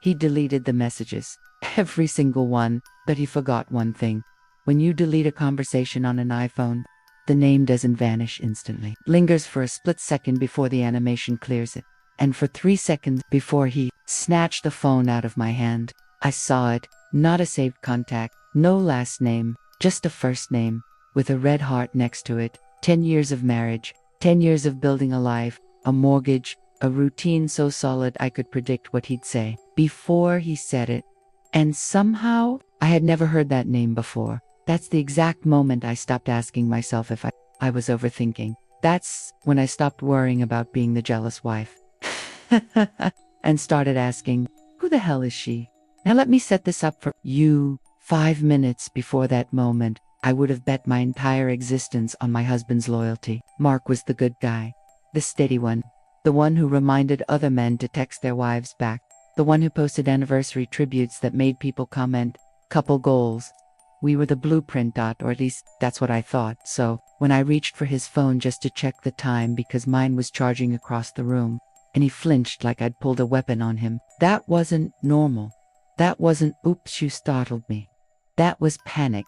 He deleted the messages. Every single one. But he forgot one thing. When you delete a conversation on an iPhone, the name doesn't vanish instantly. It lingers for a split second before the animation clears it. And for 3 seconds before he snatched the phone out of my hand, I saw it. Not a saved contact. No last name. Just a first name. With a red heart next to it. 10 years of marriage. 10 years of building a life. A mortgage. A routine so solid I could predict what he'd say before he said it. And somehow, I had never heard that name before. That's the exact moment I stopped asking myself if I was overthinking. That's when I stopped worrying about being the jealous wife. And started asking, who the hell is she? Now let me set this up for you. 5 minutes before that moment, I would have bet my entire existence on my husband's loyalty. Mark was the good guy. The steady one. The one who reminded other men to text their wives back. The one who posted anniversary tributes that made people comment, couple goals. We were the blueprint, or at least that's what I thought. So when I reached for his phone just to check the time because mine was charging across the room, and he flinched like I'd pulled a weapon on him, that wasn't normal. That wasn't, oops, you startled me. That was panic.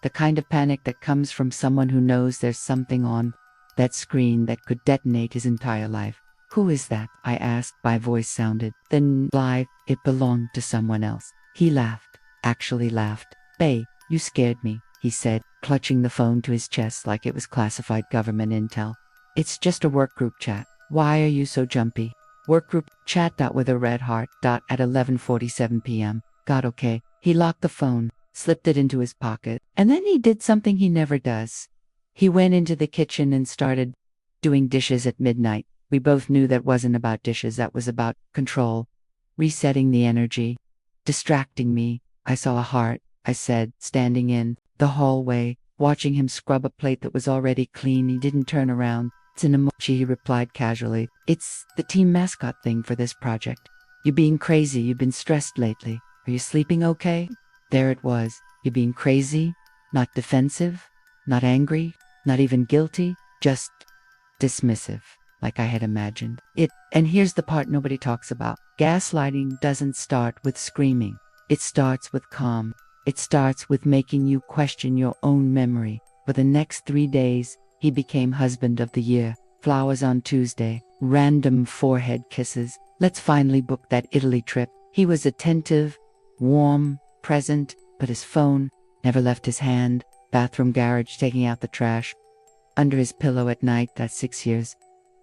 The kind of panic that comes from someone who knows there's something on that screen that could detonate his entire life. Who is that? I asked. My voice sounded then live. It belonged to someone else. He laughed. Actually laughed. Bae, you scared me, he said, clutching the phone to his chest like it was classified government intel. It's just a work group chat. Why are you so jumpy? Work group chat. With a red heart. At 11:47 p.m. Got okay. He locked the phone, slipped it into his pocket, and then he did something he never does. He went into the kitchen and started doing dishes at midnight. We both knew that wasn't about dishes, that was about control, resetting the energy, distracting me. I saw a heart, I said, standing in the hallway, watching him scrub a plate that was already clean. He didn't turn around. It's an emoji, he replied casually. It's the team mascot thing for this project. You're being crazy, you've been stressed lately. Are you sleeping okay? There it was. You're being crazy, not defensive, not angry, not even guilty, just dismissive. Like I had imagined it. And here's the part nobody talks about. Gaslighting doesn't start with screaming. It starts with calm. It starts with making you question your own memory. For the next 3 days, he became husband of the year. Flowers on Tuesday. Random forehead kisses. Let's finally book that Italy trip. He was attentive, warm, present, but his phone never left his hand. Bathroom garage, taking out the trash. Under his pillow at night. That's 6 years.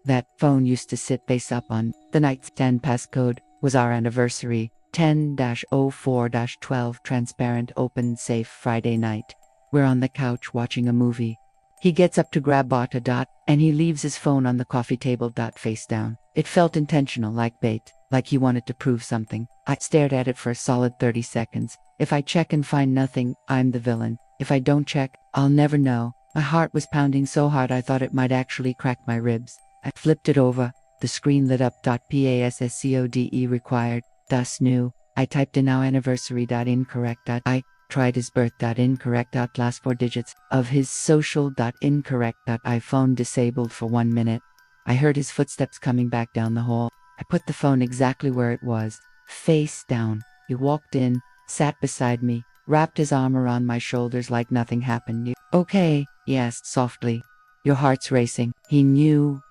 That phone used to sit face up on. The night's 10 passcode was our anniversary. 10-04-12 transparent open safe Friday night. We're on the couch watching a movie. He gets up to grab Bata. And he leaves his phone on the coffee table. Face down. It felt intentional, like bait, like he wanted to prove something. I stared at it for a solid 30 seconds. If I check and find nothing, I'm the villain. If I don't check, I'll never know. My heart was pounding so hard I thought it might actually crack my ribs. I flipped it over. The screen lit up. Passcode required. Thus new. I typed in our anniversary. Incorrect. I tried his birth. Incorrect. Last 4 digits of his social. Incorrect. iPhone disabled for 1 minute. I heard his footsteps coming back down the hall. I put the phone exactly where it was, face down. He walked in, sat beside me, wrapped his arm around my shoulders like nothing happened. You okay? He asked softly. Your heart's racing. He knew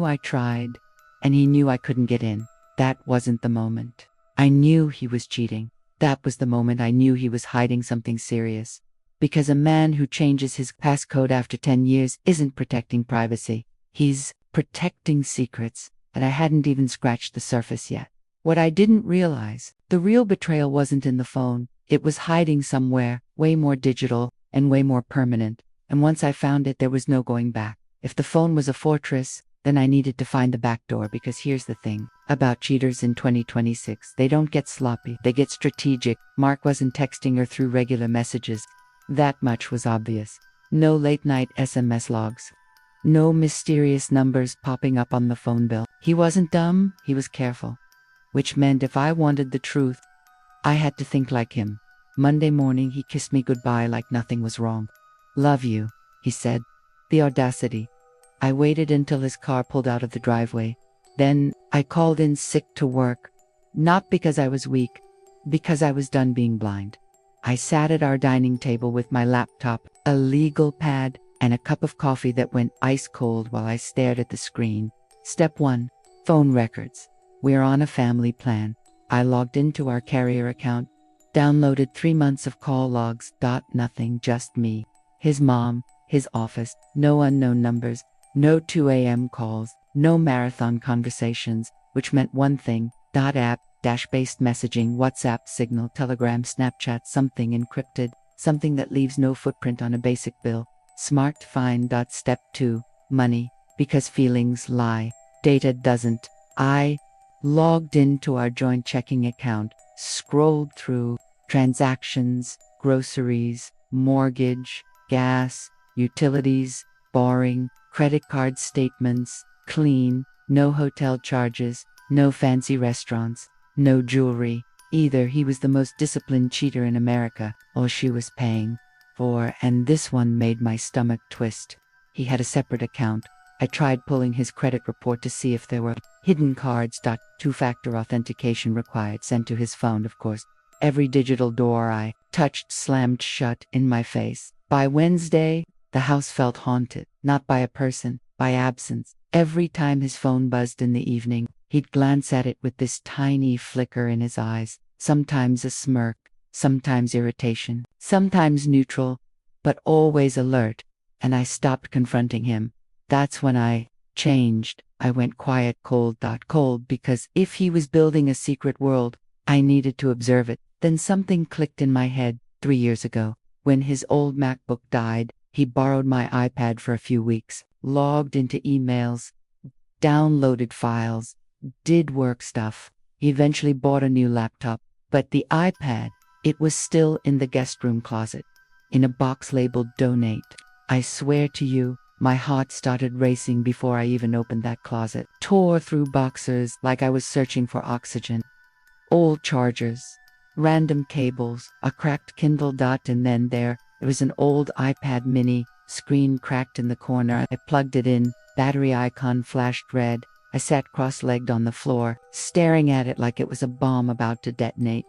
I tried, and he knew I couldn't get in. That wasn't the moment. I knew he was cheating. That was the moment I knew he was hiding something serious. Because a man who changes his passcode after 10 years isn't protecting privacy. He's protecting secrets, and I hadn't even scratched the surface yet. What I didn't realize, the real betrayal wasn't in the phone. It was hiding somewhere, way more digital and way more permanent. And once I found it, there was no going back. If the phone was a fortress, then I needed to find the back door, because here's the thing about cheaters in 2026. They don't get sloppy, they get strategic. Mark wasn't texting her through regular messages. That much was obvious. No late-night SMS logs. No mysterious numbers popping up on the phone bill. He wasn't dumb, he was careful. Which meant if I wanted the truth, I had to think like him. Monday morning, he kissed me goodbye like nothing was wrong. Love you, he said. The audacity. I waited until his car pulled out of the driveway. Then I called in sick to work. Not because I was weak, because I was done being blind. I sat at our dining table with my laptop, a legal pad, and a cup of coffee that went ice cold while I stared at the screen. Step 1. Phone records. We're on a family plan. I logged into our carrier account, downloaded 3 months of call logs. Nothing, just me. His mom, his office, no unknown numbers, no 2 a.m. calls, no marathon conversations, which meant one thing. App, dash-based messaging, WhatsApp, Signal, Telegram, Snapchat, something encrypted, something that leaves no footprint on a basic bill. Smart fine. Step 2. Money. Because feelings lie. Data doesn't. I logged into our joint checking account, scrolled through transactions, groceries, mortgage, gas, utilities, borrowing, credit card statements, clean, no hotel charges, no fancy restaurants, no jewelry. Either he was the most disciplined cheater in America, or she was paying for, and this one made my stomach twist. He had a separate account. I tried pulling his credit report to see if there were hidden cards. Two-factor authentication required, sent to his phone, of course. Every digital door I touched slammed shut in my face. By Wednesday, the house felt haunted, not by a person, by absence. Every time his phone buzzed in the evening, he'd glance at it with this tiny flicker in his eyes, sometimes a smirk, sometimes irritation, sometimes neutral, but always alert, and I stopped confronting him. That's when I changed. I went quiet, cold, because if he was building a secret world, I needed to observe it. Then something clicked in my head. 3 years ago, when his old MacBook died, he borrowed my iPad for a few weeks, logged into emails, downloaded files, did work stuff. He eventually bought a new laptop, but the iPad, it was still in the guest room closet, in a box labeled donate. I swear to you, my heart started racing before I even opened that closet. Tore through boxes like I was searching for oxygen. Old chargers, random cables, a cracked Kindle. And then there was an old iPad mini, screen cracked in the corner. I plugged it in, battery icon flashed red. I sat cross-legged on the floor, staring at it like it was a bomb about to detonate.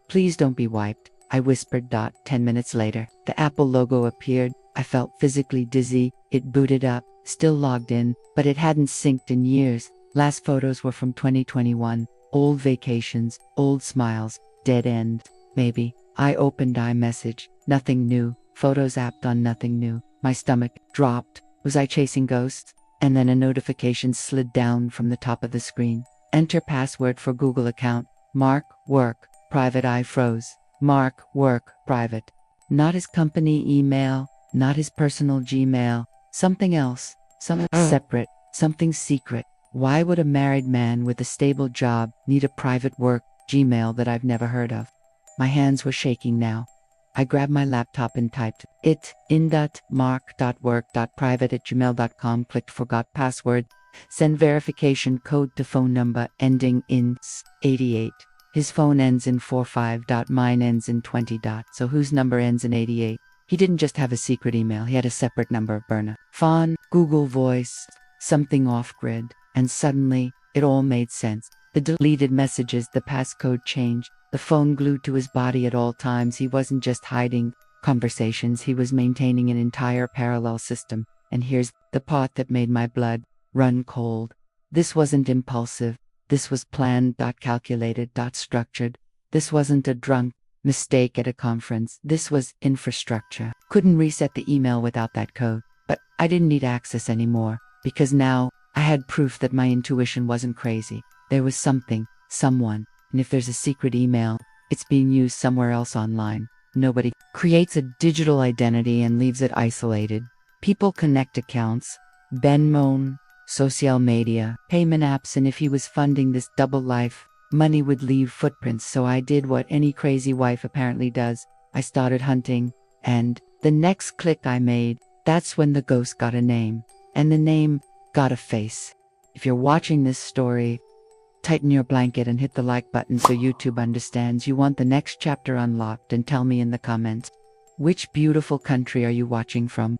Please don't be wiped, I whispered. 10 minutes later, the Apple logo appeared. I felt physically dizzy. It booted up, still logged in, but it hadn't synced in years. Last photos were from 2021. Old vacations, old smiles, dead end. Maybe. I opened iMessage. Nothing new. Photos apped on nothing new. My stomach dropped. Was I chasing ghosts? And then a notification slid down from the top of the screen. Enter password for Google account. Mark, work, private. I froze. Mark, work, private. Not his company email, not his personal Gmail. Something else. Something separate. Something secret. Why would a married man with a stable job need a private work Gmail that I've never heard of? My hands were shaking now. I grabbed my laptop and typed it in mark.work.private@gmail.com, clicked forgot password, send verification code to phone number ending in 88. His phone ends in 45. Mine ends in 20. So whose number ends in 88? He didn't just have a secret email, he had a separate number burner. Phone, Google Voice, something off-grid. And suddenly, it all made sense. The deleted messages, the passcode changed, the phone glued to his body at all times. He wasn't just hiding conversations, he was maintaining an entire parallel system. And here's the part that made my blood run cold. This wasn't impulsive. This was planned, calculated, structured. This wasn't a drunk mistake at a conference. This was infrastructure. Couldn't reset the email without that code. But I didn't need access anymore, because now I had proof that my intuition wasn't crazy. There was something, someone, and if there's a secret email, it's being used somewhere else online. Nobody creates a digital identity and leaves it isolated. People connect accounts, Venmo, social media, payment apps, and if he was funding this double life, money would leave footprints. So I did what any crazy wife apparently does. I started hunting, and the next click I made, that's when the ghost got a name, and the name got a face. If you're watching this story, tighten your blanket and hit the like button so YouTube understands you want the next chapter unlocked, and tell me in the comments, which beautiful country are you watching from?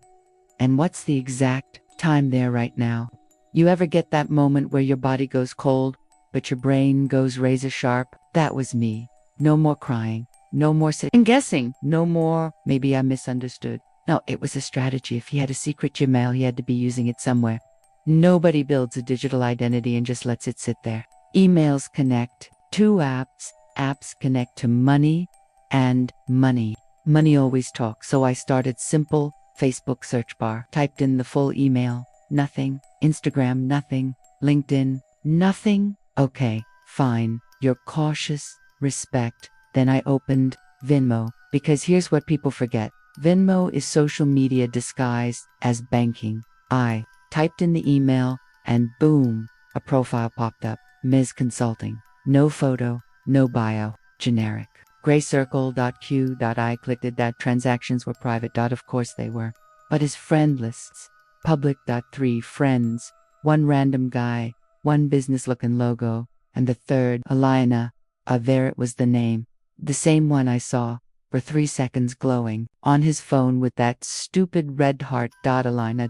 And what's the exact time there right now? You ever get that moment where your body goes cold, but your brain goes razor sharp? That was me. No more crying. No more sitting guessing. No more, maybe I misunderstood. No, it was a strategy. If he had a secret Gmail, he had to be using it somewhere. Nobody builds a digital identity and just lets it sit there. Emails connect to apps. Apps connect to money and money. Money always talks. So I started simple. Facebook search bar. Typed in the full email. Nothing. Instagram, nothing. LinkedIn, nothing. Okay, fine. You're cautious. Respect. Then I opened Venmo, because here's what people forget. Venmo is social media disguised as banking. I typed in the email and boom, a profile popped up. Ms. Consulting. No photo, no bio. Generic. Graycircle.q.I clicked it that transactions were private. Of course they were. But his friend lists. Public.3 friends. One random guy. One business-looking logo. And the third, Alina. There it was the name. The same one I saw, for 3 seconds glowing, on his phone with that stupid red heart. Alina.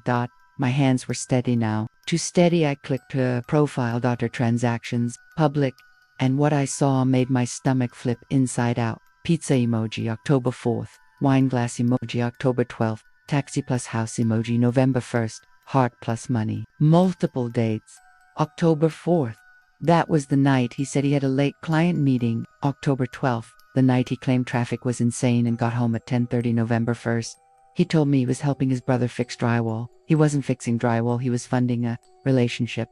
My hands were steady now. Too steady. I clicked profile. Her transactions, public. And what I saw made my stomach flip inside out. Pizza emoji, October 4th. Wine glass emoji, October 12th. Taxi plus house emoji, November 1st. Heart plus money. Multiple dates. October 4th. That was the night he said he had a late client meeting. October 12th. The night he claimed traffic was insane and got home at 10:30. November 1st. He told me he was helping his brother fix drywall. He wasn't fixing drywall, he was funding a relationship.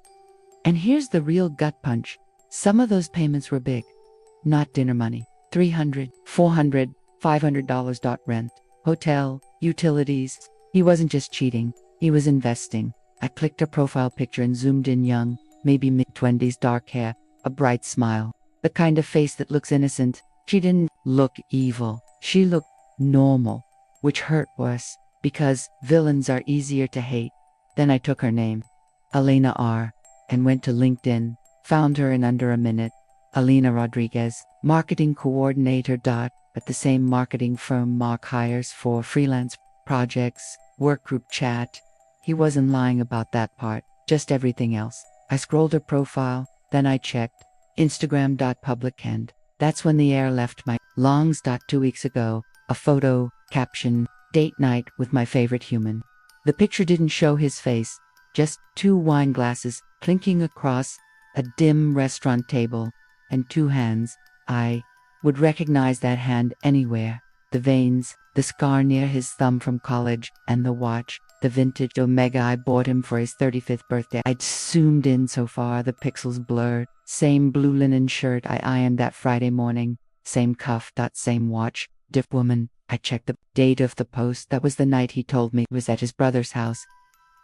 And here's the real gut punch. Some of those payments were big. Not dinner money. $300, $400, $500. Rent, hotel, utilities. He wasn't just cheating, he was investing. I clicked her profile picture and zoomed in. Young, maybe mid-20s, dark hair, a bright smile. The kind of face that looks innocent. She didn't look evil. She looked normal, which hurt worse, because villains are easier to hate. Then I took her name, Alina R., and went to LinkedIn. Found her in under a minute. Alina Rodriguez, marketing coordinator. At the same marketing firm Mark hires for freelance projects, workgroup chat. He wasn't lying about that part, just everything else. I scrolled her profile, then I checked Instagram.public, and that's when the air left my lungs. 2 weeks ago, a photo, caption, date night with my favorite human. The picture didn't show his face, just 2 wine glasses clinking across a dim restaurant table, and 2 hands. I would recognize that hand anywhere. The veins, the scar near his thumb from college, and the watch, the vintage Omega I bought him for his 35th birthday. I'd zoomed in so far, the pixels blurred. Same blue linen shirt I ironed that Friday morning. Same cuff. Same watch. Diff woman. I checked the date of the post. That was the night he told me he was at his brother's house,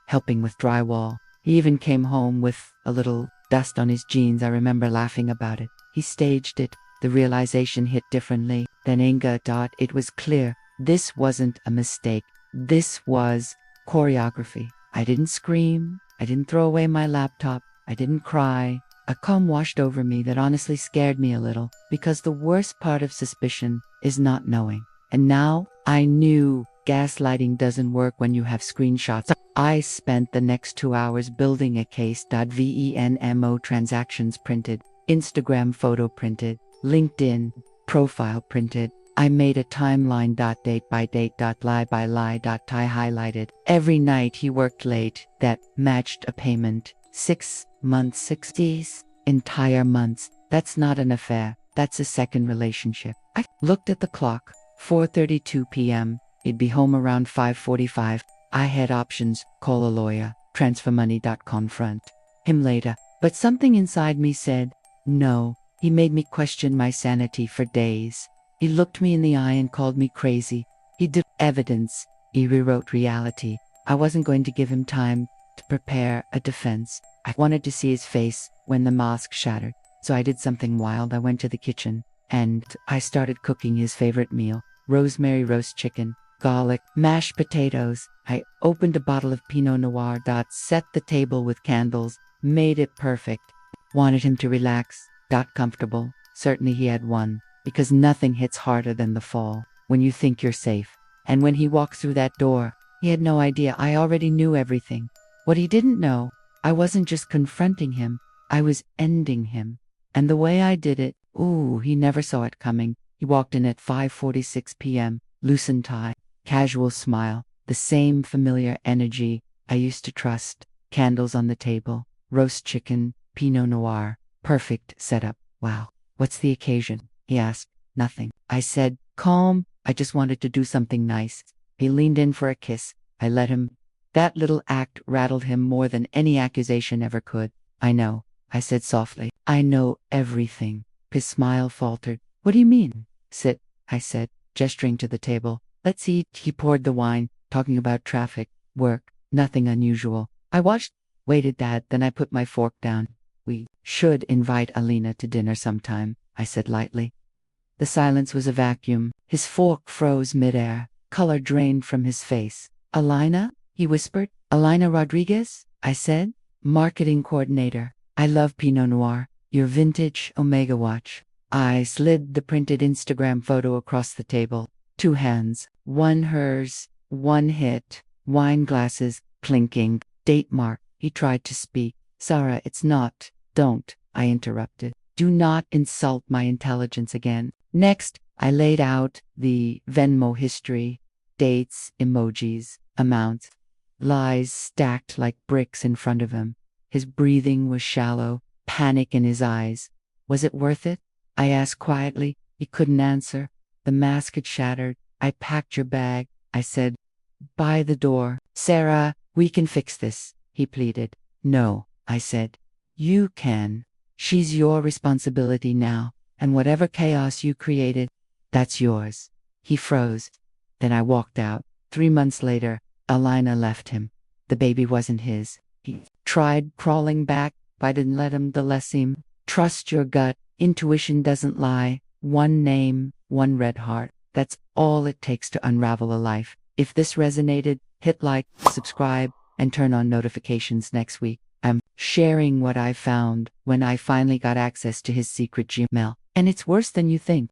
helping with drywall. He even came home with a little dust on his jeans. I remember laughing about it. He staged it. The realization hit differently than anger. It was clear. This wasn't a mistake. This was choreography. I didn't scream. I didn't throw away my laptop. I didn't cry. A calm washed over me that honestly scared me a little, because the worst part of suspicion is not knowing. And now I knew gaslighting doesn't work when you have screenshots. I spent the next 2 hours building a case. Venmo transactions printed, Instagram photo printed, LinkedIn profile printed. I made a timeline. Date by date. Lie by lie. Tie highlighted. Every night he worked late that matched a payment. 6 months, 60s, entire months. That's not an affair. That's a second relationship. I looked at the clock. 4:32 p.m. He'd be home around 5:45. I had options. Call a lawyer. Transfer money. Confront him later. But something inside me said, no. He made me question my sanity for days. He looked me in the eye and called me crazy. He did evidence. He rewrote reality. I wasn't going to give him time to prepare a defense. I wanted to see his face when the mask shattered. So I did something wild. I went to the kitchen and I started cooking his favorite meal. Rosemary roast chicken, garlic, mashed potatoes. I opened a bottle of Pinot Noir. Set the table with candles. Made it perfect. Wanted him to relax. Comfortable. Certainly he had won. Because nothing hits harder than the fall, when you think you're safe. And when he walked through that door, he had no idea I already knew everything. What he didn't know, I wasn't just confronting him, I was ending him. And the way I did it Ooh, he never saw it coming. He walked in at 5:46 p.m., loosened tie, casual smile, the same familiar energy I used to trust. Candles on the table, roast chicken, Pinot Noir, perfect setup. Wow. What's the occasion? He asked. Nothing. I said, calm, I just wanted to do something nice. He leaned in for a kiss. I let him. That little act rattled him more than any accusation ever could. I know, I said softly. I know everything. His smile faltered. What do you mean? Sit, I said, gesturing to the table. Let's eat. He poured the wine, talking about traffic, work, nothing unusual. I watched, waited that, then I put my fork down. We should invite Alina to dinner sometime, I said lightly. The silence was a vacuum. His fork froze midair. Color drained from his face. Alina? He whispered. Alina Rodriguez? I said. Marketing coordinator. I love Pinot Noir. Your vintage Omega watch. I slid the printed Instagram photo across the table. 2 hands. One hers, one hit. Wine glasses, clinking. Date mark. He tried to speak. Sarah, it's not. Don't, I interrupted. Do not insult my intelligence again. Next, I laid out the Venmo history. Dates, emojis, amounts. Lies stacked like bricks in front of him. His breathing was shallow, panic in his eyes. Was it worth it? I asked quietly. He couldn't answer. The mask had shattered. I packed your bag, I said. By the door. Sarah, we can fix this, he pleaded. No, I said. You can. She's your responsibility now, and whatever chaos you created, that's yours. He froze. Then I walked out. 3 months later, Alina left him. The baby wasn't his. He tried crawling back, but I didn't let him. The lesson. Trust your gut. Intuition doesn't lie. One name, one red heart. That's all it takes to unravel a life. If this resonated, hit like, subscribe, and turn on notifications next week. I'm sharing what I found when I finally got access to his secret Gmail. And it's worse than you think.